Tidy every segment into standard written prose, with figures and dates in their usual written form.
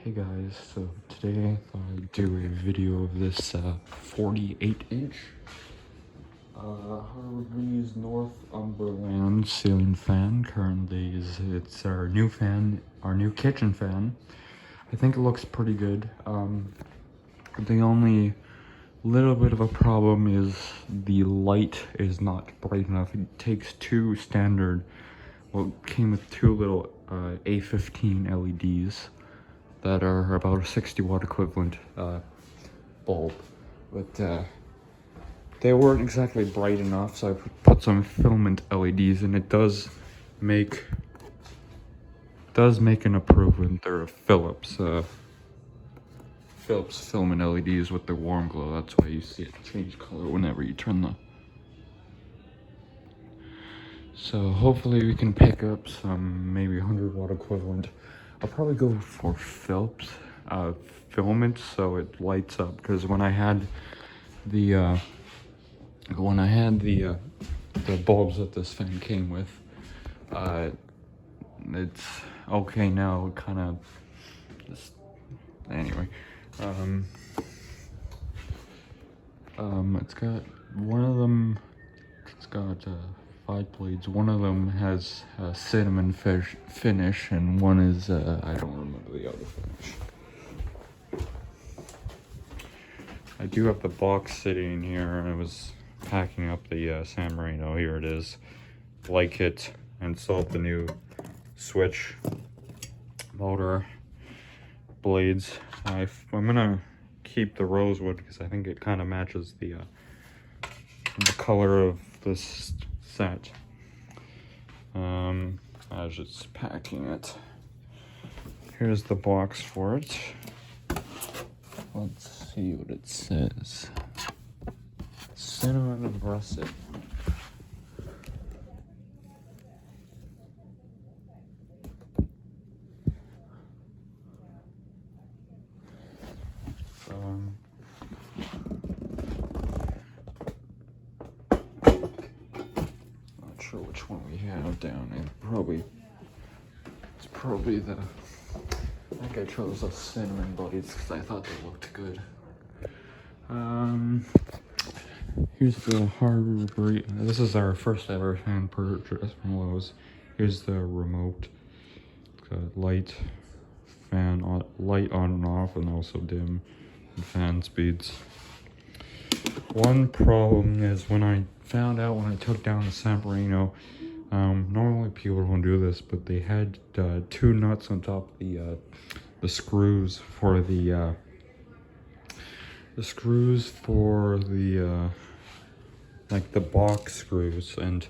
Hey guys, so today I thought I'd do a video of this 48-inch Hargreaves Northumberland ceiling fan. Currently, it's our new fan, our new kitchen fan. I think it looks pretty good. The only little bit of a problem is the light is not bright enough. It takes two standard, well, it came with two little A15 LEDs that are about a 60-watt equivalent bulb, but they weren't exactly bright enough, so I put some filament LEDs, and it does make an improvement. They're Philips filament LEDs with the warm glow. That's why you see it change color whenever you turn the. So hopefully we can pick up some maybe 100-watt equivalent. I'll probably go for Philips filament so it lights up, because when I had the bulbs that this fan came with, it's okay now. Kind of just anyway. It's got one of them. It's got 5 blades. One of them has a cinnamon finish, and one is I don't remember the other finish. I do have the box sitting here. I was packing up the San Marino. Here it is. Like it, and installed the new switch, motor, blades. I'm gonna keep the rosewood because I think it kind of matches the color of this set. I was just packing it. Here's the box for it. Let's see what it says. Cinnamon russet. Not sure which one we have down. It's probably the. I think I chose the cinnamon blades because I thought they looked good. Here's the Hargreaves. This is our first ever fan purchase from Lowe's. Here's the remote. It's got light on and off, and also dim and fan speeds. One problem is when I found out when I took down the San Marino, normally people don't do this, but they had 2 nuts on top of the screws for the like the box screws, and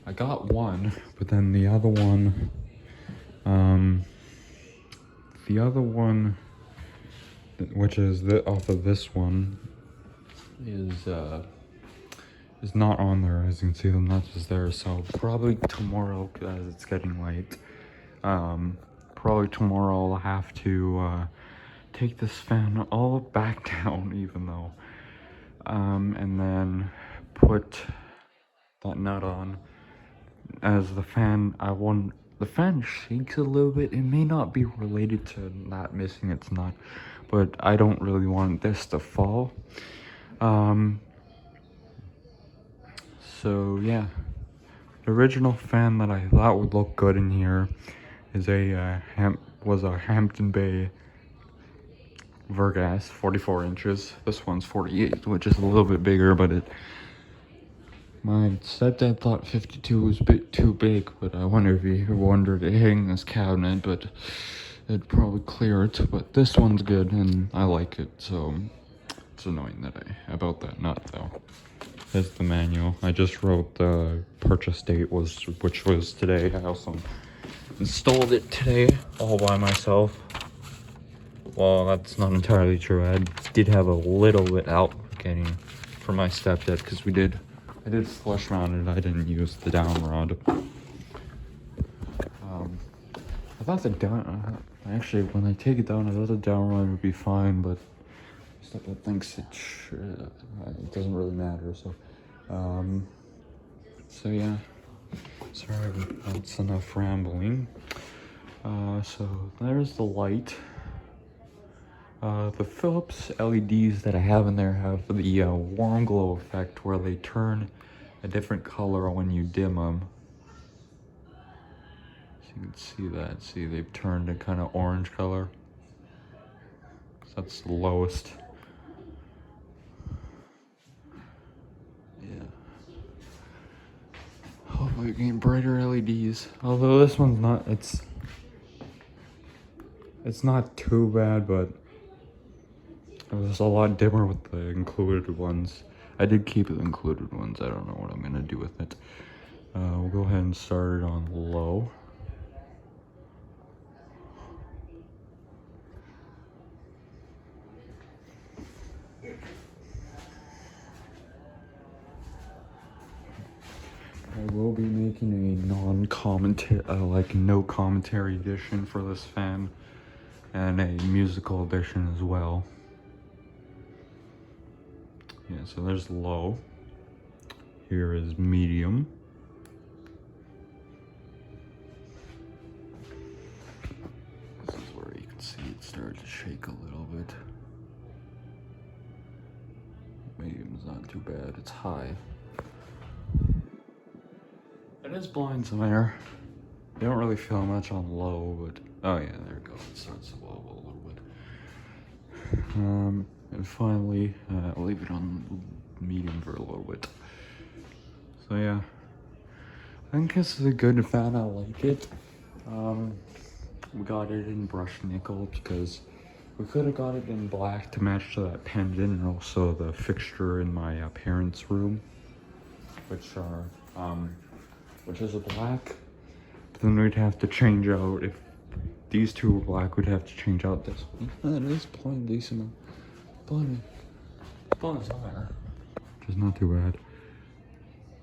I got one, but then the other one which is off of this one is not on there. As you can see, the nuts is there, so probably tomorrow, as it's getting late, probably tomorrow I'll have to take this fan all back down, even though, and then put that nut on. As the fan, the fan shakes a little bit. It may not be related to not missing its nut, but I don't really want this to fall. So yeah, the original fan that I thought would look good in here is was a Hampton Bay Vergas, 44 inches. This one's 48, which is a little bit bigger, but my stepdad thought 52 was a bit too big, but I wonder if he wanted to hang this cabinet, but it'd probably clear it. But this one's good, and I like it, so it's annoying about that nut, though. Here's the manual. I just wrote the purchase date, which was today. I also installed it today all by myself. Well, that's not entirely true. I did have a little bit out getting for my stepdad, because I did flush mount it. I didn't use the down rod. I thought actually, when I take it down, I thought the down rod would be fine, but stepdad thinks it doesn't really matter. So yeah. Sorry, that's enough rambling. So there's the light. The Philips LEDs that I have in there have the warm glow effect where they turn a different color when you dim them. So you can see that. See, they've turned a kind of orange color. That's the lowest. Yeah. Hopefully you're getting brighter LEDs. Although this one's not, it's not too bad, but it was a lot dimmer with the included ones. I did keep the included ones. I don't know what I'm gonna do with it. We'll go ahead and start it on low. I will be making a non-commentary, like no commentary edition for this fan, and a musical edition as well. Yeah, so there's low. Here is medium. This is where you can see it start to shake a little bit. Medium's not too bad, it's high. It is blowing some air. You don't really feel much on low, but oh yeah, there it goes. It starts to wobble a little bit. And finally, I'll leave it on medium for a little bit. So yeah, I think this is a good fan. I like it. We got it in brushed nickel because we could have got it in black to match to that pendant and also the fixture in my parents' room, which is a black. But then we'd have to change out, if these two were black, we'd have to change out this one. That is blowing decent. Blowing somewhere, which is not too bad.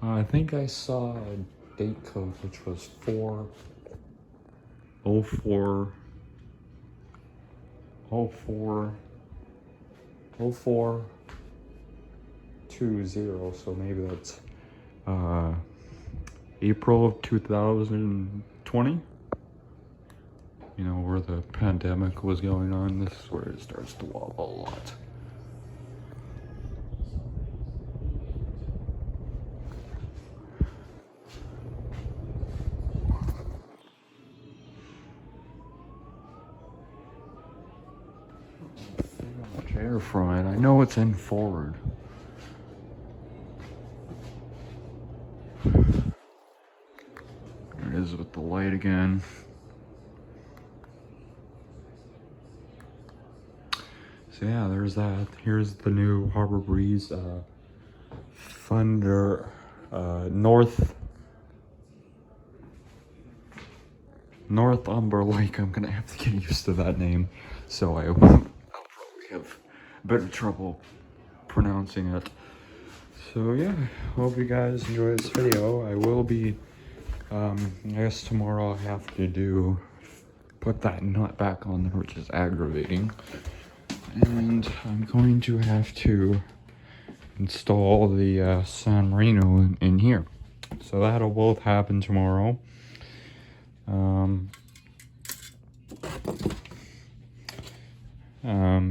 I think I saw a date code which was 404 0420, so maybe that's April of 2020. You know, where the pandemic was going on. This is where it starts to wobble a lot. Air from it. I know it's in forward. There it is with the light again. So yeah, there's that. Here's the new Harbor Breeze Thunder Northumberland. I'm gonna have to get used to that name, so I'll probably have a bit of trouble pronouncing it. So yeah, hope you guys enjoy this video. I will be, I guess tomorrow I'll have to put that nut back on there, which is aggravating. And I'm going to have to install the San Marino in here. So that'll both happen tomorrow.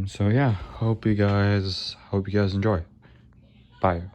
So yeah, hope you guys enjoy. Bye.